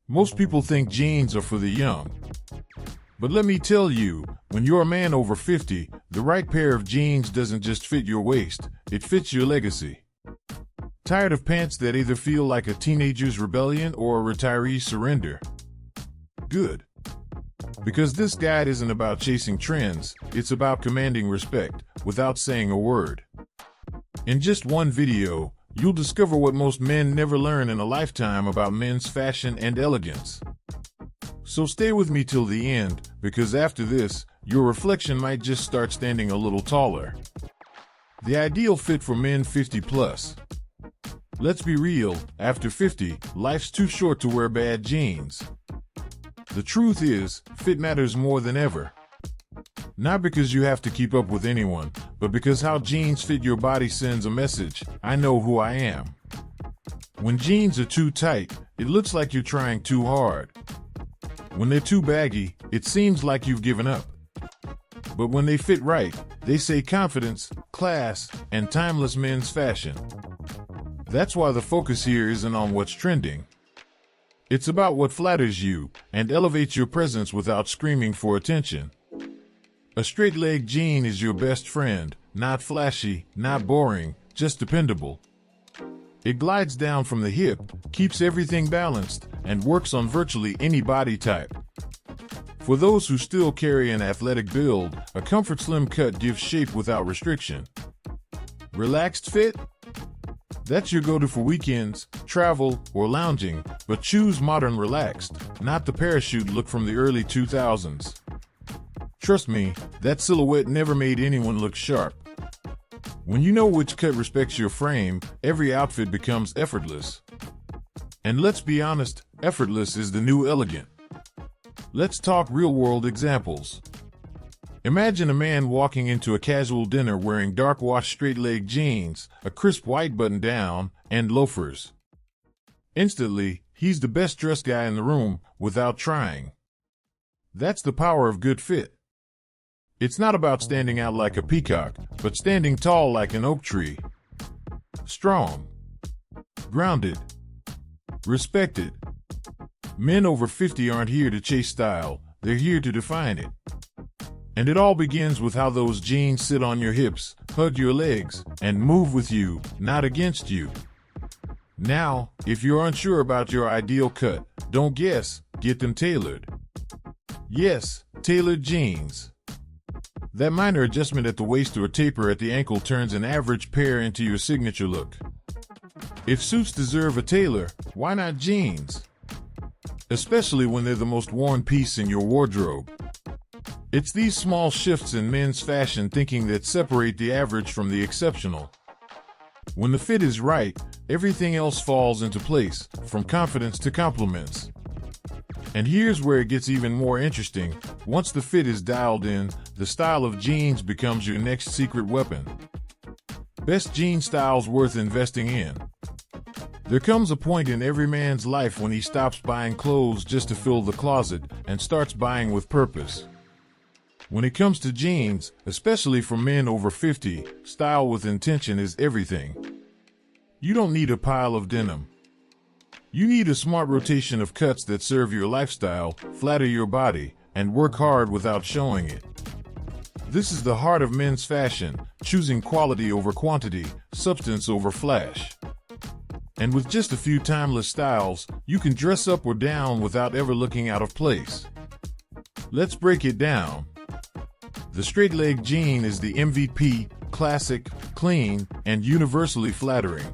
Most people think jeans are for the young. But let me tell you, when you're a man over 50, the right pair of jeans doesn't just fit your waist, it fits your legacy. Tired of pants that either feel like a teenager's rebellion or a retiree's surrender? Good. Because this guide isn't about chasing trends, it's about commanding respect, without saying a word. In just one video, you'll discover what most men never learn in a lifetime about men's fashion and elegance. So stay with me till the end, because after this, your reflection might just start standing a little taller. The ideal fit for men 50 plus. Let's be real, after 50, life's too short to wear bad jeans. The truth is, fit matters more than ever. Not because you have to keep up with anyone, but because how jeans fit your body sends a message: I know who I am. When jeans are too tight, it looks like you're trying too hard. When they're too baggy, it seems like you've given up. But when they fit right, they say confidence, class, and timeless men's fashion. That's why the focus here isn't on what's trending. It's about what flatters you and elevates your presence without screaming for attention. A straight-leg jean is your best friend, not flashy, not boring, just dependable. It glides down from the hip, keeps everything balanced, and works on virtually any body type. For those who still carry an athletic build, a comfort slim cut gives shape without restriction. Relaxed fit? That's your go-to for weekends, travel, or lounging, but choose modern relaxed, not the parachute look from the early 2000s. Trust me, that silhouette never made anyone look sharp. When you know which cut respects your frame, every outfit becomes effortless. And let's be honest, effortless is the new elegant. Let's talk real-world examples. Imagine a man walking into a casual dinner wearing dark-washed straight-leg jeans, a crisp white button-down, and loafers. Instantly, he's the best-dressed guy in the room, without trying. That's the power of good fit. It's not about standing out like a peacock, but standing tall like an oak tree. Strong. Grounded. Respected. Men over 50 aren't here to chase style, they're here to define it. And it all begins with how those jeans sit on your hips, hug your legs, and move with you, not against you. Now, if you're unsure about your ideal cut, don't guess, get them tailored. Yes, tailored jeans. That minor adjustment at the waist or taper at the ankle turns an average pair into your signature look. If suits deserve a tailor, why not jeans? Especially when they're the most worn piece in your wardrobe. It's these small shifts in men's fashion thinking that separate the average from the exceptional. When the fit is right, everything else falls into place, from confidence to compliments. And here's where it gets even more interesting. Once the fit is dialed in, the style of jeans becomes your next secret weapon. Best jean styles worth investing in. There comes a point in every man's life when he stops buying clothes just to fill the closet and starts buying with purpose. When it comes to jeans, especially for men over 50, style with intention is everything. You don't need a pile of denim. You need a smart rotation of cuts that serve your lifestyle, flatter your body, and work hard without showing it. This is the heart of men's fashion, choosing quality over quantity, substance over flash. And with just a few timeless styles, you can dress up or down without ever looking out of place. Let's break it down. The straight-leg jean is the MVP, classic, clean, and universally flattering.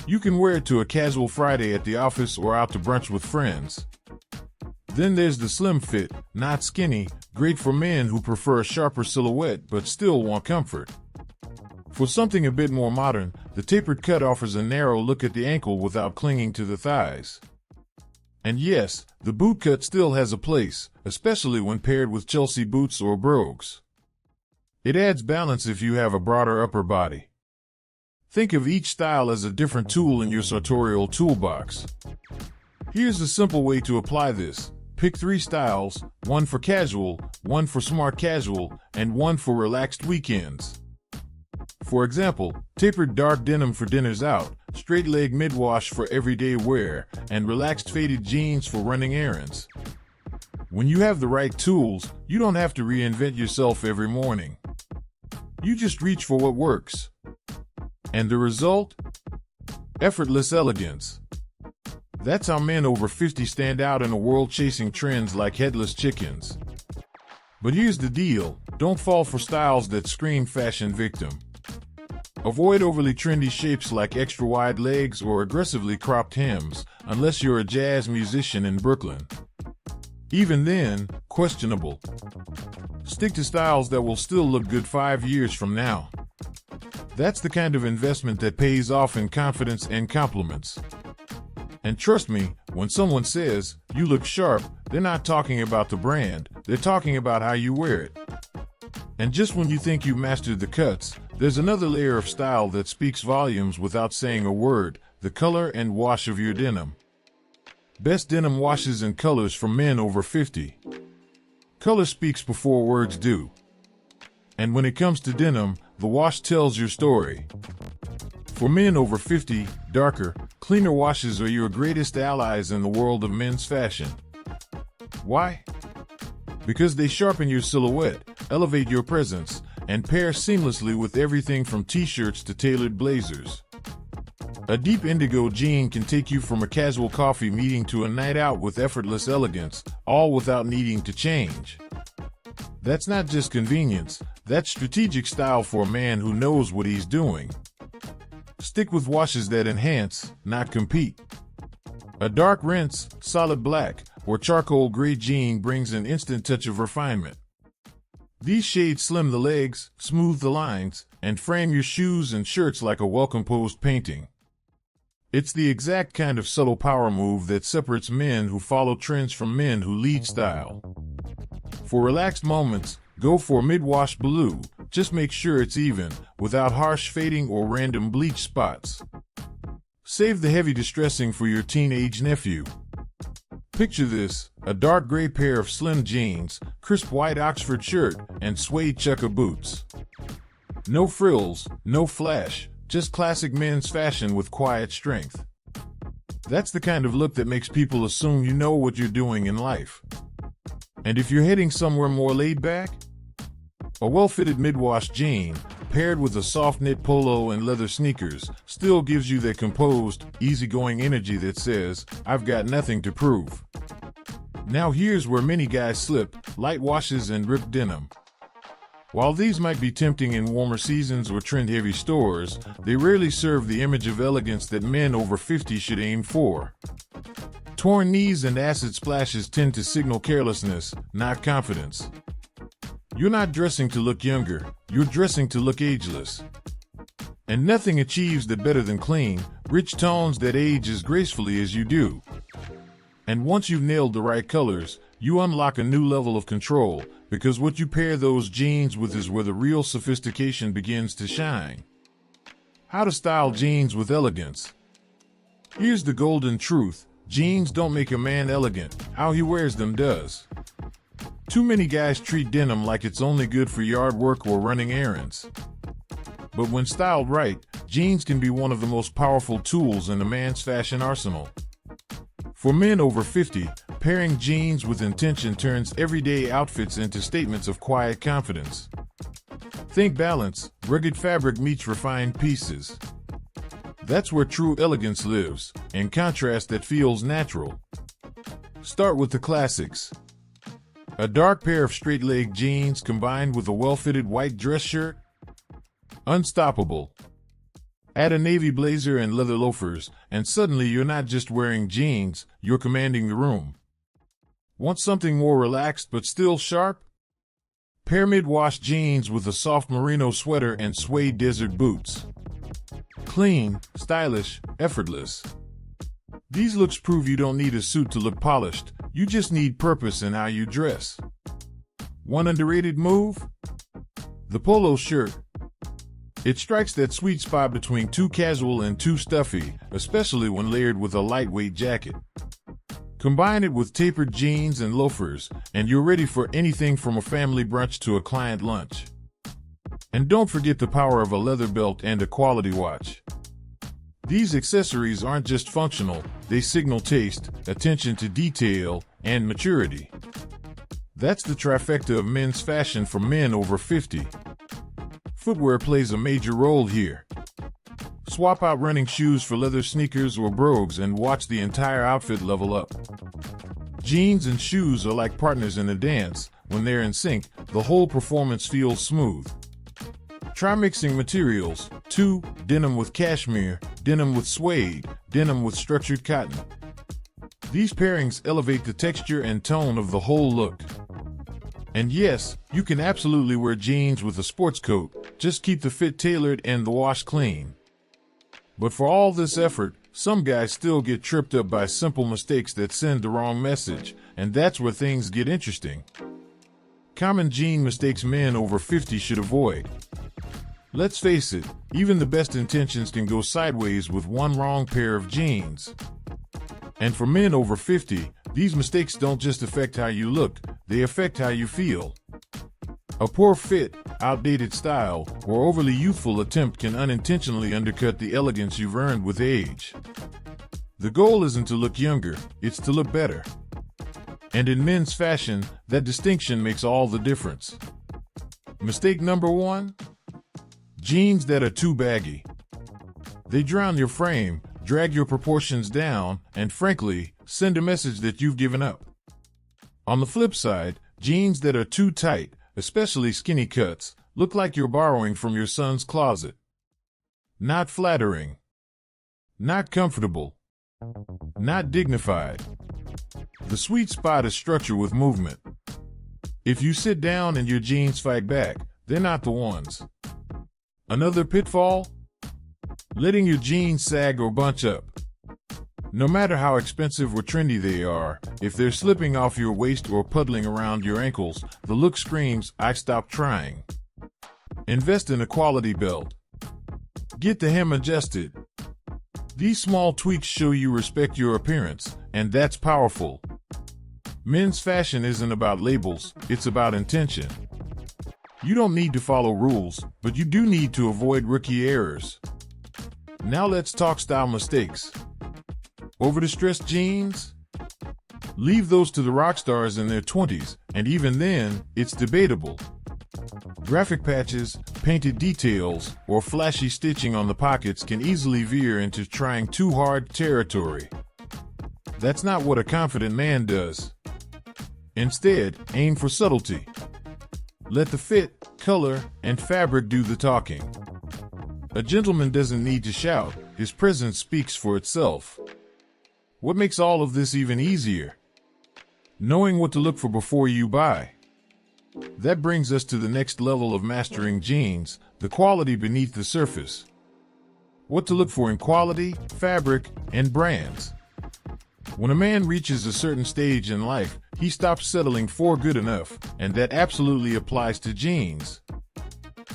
You can wear it to a casual Friday at the office or out to brunch with friends. Then there's the slim fit, not skinny, great for men who prefer a sharper silhouette but still want comfort. For something a bit more modern, the tapered cut offers a narrow look at the ankle without clinging to the thighs. And yes, the boot cut still has a place, especially when paired with Chelsea boots or brogues. It adds balance if you have a broader upper body. Think of each style as a different tool in your sartorial toolbox. Here's a simple way to apply this. Pick 3 styles, one for casual, one for smart casual, and one for relaxed weekends. For example, tapered dark denim for dinners out, straight leg mid-wash for everyday wear, and relaxed faded jeans for running errands. When you have the right tools, you don't have to reinvent yourself every morning. You just reach for what works. And the result? Effortless elegance. That's how men over 50 stand out in a world chasing trends like headless chickens. But here's the deal, don't fall for styles that scream fashion victim. Avoid overly trendy shapes like extra wide legs or aggressively cropped hems, unless you're a jazz musician in Brooklyn. Even then, questionable. Stick to styles that will still look good 5 years from now. That's the kind of investment that pays off in confidence and compliments. And trust me, when someone says, "You look sharp," they're not talking about the brand, they're talking about how you wear it. And just when you think you've mastered the cuts, there's another layer of style that speaks volumes without saying a word: the color and wash of your denim. Best denim washes and colors for men over 50. Color speaks before words do. And when it comes to denim, the wash tells your story. For men over 50, darker, cleaner washes are your greatest allies in the world of men's fashion. Why? Because they sharpen your silhouette, elevate your presence, and pair seamlessly with everything from t-shirts to tailored blazers. A deep indigo jean can take you from a casual coffee meeting to a night out with effortless elegance, all without needing to change. That's not just convenience, that's strategic style for a man who knows what he's doing. Stick with washes that enhance, not compete. A dark rinse, solid black, or charcoal gray jean brings an instant touch of refinement. These shades slim the legs, smooth the lines, and frame your shoes and shirts like a well-composed painting. It's the exact kind of subtle power move that separates men who follow trends from men who lead style. For relaxed moments, go for mid-wash blue. Just make sure it's even, without harsh fading or random bleach spots. Save the heavy distressing for your teenage nephew. Picture this: a dark gray pair of slim jeans, crisp white Oxford shirt, and suede chukka boots. No frills, no flash, just classic men's fashion with quiet strength. That's the kind of look that makes people assume you know what you're doing in life. And if you're heading somewhere more laid back, a well-fitted mid-wash jean, paired with a soft knit polo and leather sneakers, still gives you that composed, easygoing energy that says, "I've got nothing to prove." Now here's where many guys slip: light washes and ripped denim. While these might be tempting in warmer seasons or trend-heavy stores, they rarely serve the image of elegance that men over 50 should aim for. Torn knees and acid splashes tend to signal carelessness, not confidence. You're not dressing to look younger, you're dressing to look ageless. And nothing achieves that better than clean, rich tones that age as gracefully as you do. And once you've nailed the right colors, you unlock a new level of control, because what you pair those jeans with is where the real sophistication begins to shine. How to style jeans with elegance. Here's the golden truth: jeans don't make a man elegant, how he wears them does. Too many guys treat denim like it's only good for yard work or running errands. But when styled right, jeans can be one of the most powerful tools in a man's fashion arsenal. For men over 50, pairing jeans with intention turns everyday outfits into statements of quiet confidence. Think balance, rugged fabric meets refined pieces. That's where true elegance lives, in contrast that feels natural. Start with the classics. A dark pair of straight-leg jeans combined with a well-fitted white dress shirt? Unstoppable. Add a navy blazer and leather loafers, and suddenly you're not just wearing jeans, you're commanding the room. Want something more relaxed but still sharp? Pair mid-wash jeans with a soft merino sweater and suede desert boots. Clean, stylish, effortless. These looks prove you don't need a suit to look polished, you just need purpose in how you dress. One underrated move? The polo shirt. It strikes that sweet spot between too casual and too stuffy, especially when layered with a lightweight jacket. Combine it with tapered jeans and loafers, and you're ready for anything from a family brunch to a client lunch. And don't forget the power of a leather belt and a quality watch. These accessories aren't just functional, they signal taste, attention to detail, and maturity. That's the trifecta of men's fashion for men over 50. Footwear plays a major role here. Swap out running shoes for leather sneakers or brogues and watch the entire outfit level up. Jeans and shoes are like partners in a dance. When they're in sync, the whole performance feels smooth. Try mixing materials, too: denim with cashmere, denim with suede, denim with structured cotton. These pairings elevate the texture and tone of the whole look. And yes, you can absolutely wear jeans with a sports coat, just keep the fit tailored and the wash clean. But for all this effort, some guys still get tripped up by simple mistakes that send the wrong message, and that's where things get interesting. Common jean mistakes men over 50 should avoid. Let's face it, even the best intentions can go sideways with one wrong pair of jeans. And for men over 50, these mistakes don't just affect how you look, they affect how you feel. A poor fit, outdated style, or overly youthful attempt can unintentionally undercut the elegance you've earned with age. The goal isn't to look younger, it's to look better. And in men's fashion, that distinction makes all the difference. Mistake number 1? Jeans that are too baggy. They drown your frame, drag your proportions down, and frankly, send a message that you've given up. On the flip side, jeans that are too tight, especially skinny cuts, look like you're borrowing from your son's closet. Not flattering. Not comfortable. Not dignified. The sweet spot is structure with movement. If you sit down and your jeans fight back, they're not the ones. Another pitfall? Letting your jeans sag or bunch up. No matter how expensive or trendy they are, if they're slipping off your waist or puddling around your ankles, the look screams, "I stopped trying." Invest in a quality belt. Get the hem adjusted. These small tweaks show you respect your appearance, and that's powerful. Men's fashion isn't about labels, it's about intention. You don't need to follow rules, but you do need to avoid rookie errors. Now let's talk style mistakes. Overdistressed jeans? Leave those to the rock stars in their 20s, and even then, it's debatable. Graphic patches, painted details, or flashy stitching on the pockets can easily veer into trying too hard territory. That's not what a confident man does. Instead, aim for subtlety. Let the fit, color, and fabric do the talking. A gentleman doesn't need to shout, his presence speaks for itself. What makes all of this even easier? Knowing what to look for before you buy. That brings us to the next level of mastering jeans, the quality beneath the surface. What to look for in quality, fabric, and brands. When a man reaches a certain stage in life, he stops settling for good enough, and that absolutely applies to jeans.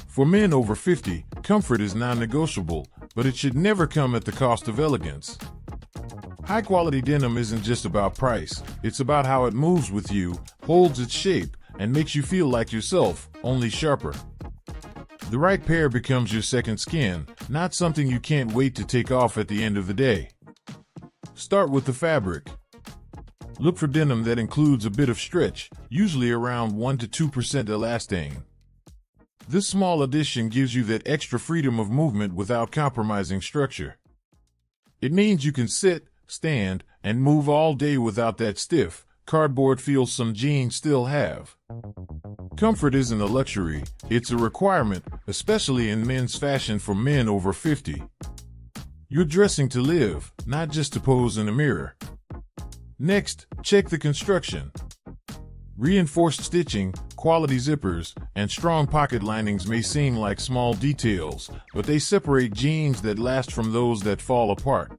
For men over 50, comfort is non-negotiable, but it should never come at the cost of elegance. High-quality denim isn't just about price, it's about how it moves with you, holds its shape, and makes you feel like yourself, only sharper. The right pair becomes your second skin, not something you can't wait to take off at the end of the day. Start with the fabric. Look for denim that includes a bit of stretch, usually around 1 to 2% elastane. This small addition gives you that extra freedom of movement without compromising structure. It means you can sit, stand, and move all day without that stiff, cardboard feel some jeans still have. Comfort isn't a luxury, it's a requirement, especially in men's fashion for men over 50. You're dressing to live, not just to pose in a mirror. Next, check the construction. Reinforced stitching, quality zippers, and strong pocket linings may seem like small details, but they separate jeans that last from those that fall apart.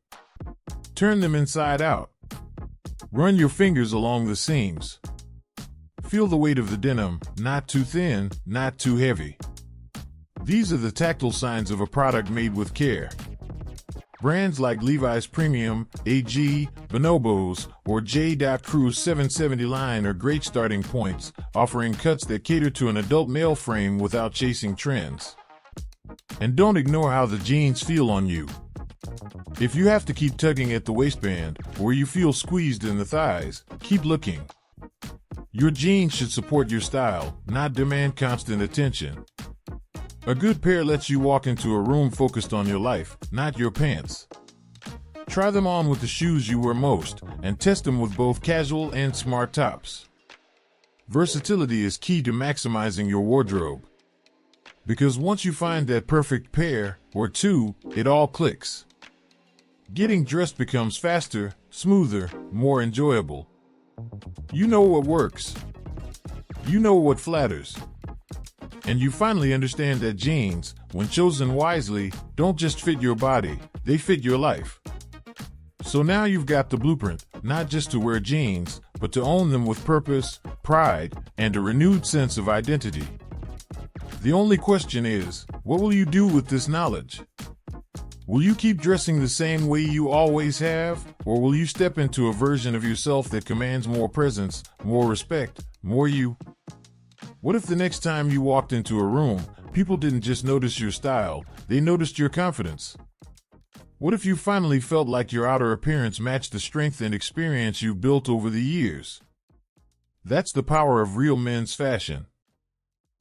Turn them inside out. Run your fingers along the seams. Feel the weight of the denim, not too thin, not too heavy. These are the tactile signs of a product made with care. Brands like Levi's Premium, AG, Bonobos, or J.Crew's 770 line are great starting points, offering cuts that cater to an adult male frame without chasing trends. And don't ignore how the jeans feel on you. If you have to keep tugging at the waistband or you feel squeezed in the thighs, keep looking. Your jeans should support your style, not demand constant attention. A good pair lets you walk into a room focused on your life, not your pants. Try them on with the shoes you wear most, and test them with both casual and smart tops. Versatility is key to maximizing your wardrobe. Because once you find that perfect pair, or two, it all clicks. Getting dressed becomes faster, smoother, more enjoyable. You know what works. You know what flatters. And you finally understand that jeans, when chosen wisely, don't just fit your body, they fit your life. So now you've got the blueprint, not just to wear jeans, but to own them with purpose, pride, and a renewed sense of identity. The only question is, what will you do with this knowledge? Will you keep dressing the same way you always have, or will you step into a version of yourself that commands more presence, more respect, more you? What if the next time you walked into a room, people didn't just notice your style, they noticed your confidence? What if you finally felt like your outer appearance matched the strength and experience you've built over the years? That's the power of real men's fashion.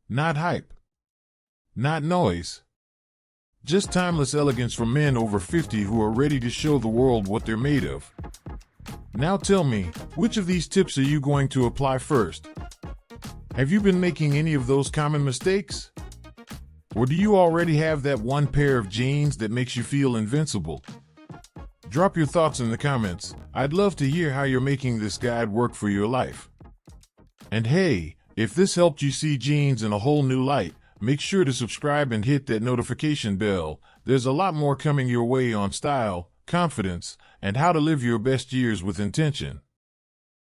Not hype. Not noise. Just timeless elegance for men over 50 who are ready to show the world what they're made of. Now tell me, which of these tips are you going to apply first? Have you been making any of those common mistakes? Or do you already have that one pair of jeans that makes you feel invincible? Drop your thoughts in the comments. I'd love to hear how you're making this guide work for your life. And hey, if this helped you see jeans in a whole new light, make sure to subscribe and hit that notification bell. There's a lot more coming your way on style, confidence, and how to live your best years with intention.